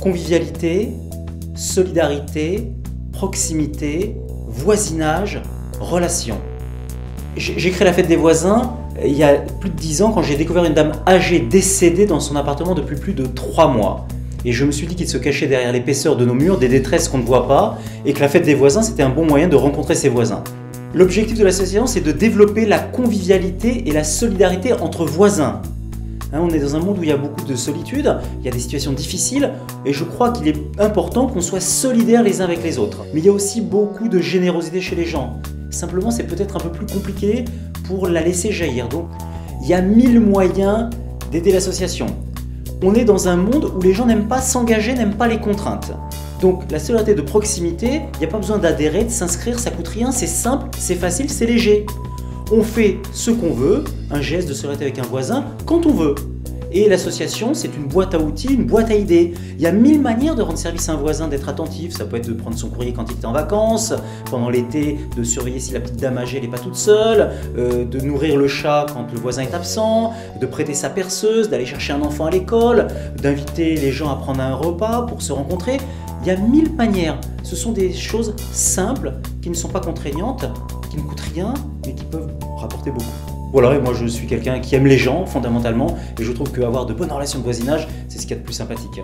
Convivialité, solidarité, proximité, voisinage, relation. J'ai créé la fête des voisins il y a plus de 10 ans quand j'ai découvert une dame âgée décédée dans son appartement depuis plus de 3 mois. Et je me suis dit qu'il se cachait derrière l'épaisseur de nos murs des détresses qu'on ne voit pas et que la fête des voisins c'était un bon moyen de rencontrer ses voisins. L'objectif de l'association c'est de développer la convivialité et la solidarité entre voisins. On est dans un monde où il y a beaucoup de solitude, il y a des situations difficiles et je crois qu'il est important qu'on soit solidaires les uns avec les autres. Mais il y a aussi beaucoup de générosité chez les gens. Simplement, c'est peut-être un peu plus compliqué pour la laisser jaillir. Donc, il y a 1000 moyens d'aider l'association. On est dans un monde où les gens n'aiment pas s'engager, n'aiment pas les contraintes. Donc, la solidarité de proximité, il n'y a pas besoin d'adhérer, de s'inscrire, ça coûte rien, c'est simple, c'est facile, c'est léger. On fait ce qu'on veut, un geste de solidarité avec un voisin, quand on veut. Et l'association, c'est une boîte à outils, une boîte à idées. Il y a 1000 manières de rendre service à un voisin, d'être attentif. Ça peut être de prendre son courrier quand il est en vacances, pendant l'été, de surveiller si la petite dame âgée n'est pas toute seule, de nourrir le chat quand le voisin est absent, de prêter sa perceuse, d'aller chercher un enfant à l'école, d'inviter les gens à prendre un repas pour se rencontrer. Il y a 1000 manières. Ce sont des choses simples, qui ne sont pas contraignantes, qui ne coûtent rien, mais qui peuvent rapporter beaucoup. Voilà, et moi je suis quelqu'un qui aime les gens fondamentalement, et je trouve qu'avoir de bonnes relations de voisinage, c'est ce qu'il y a de plus sympathique.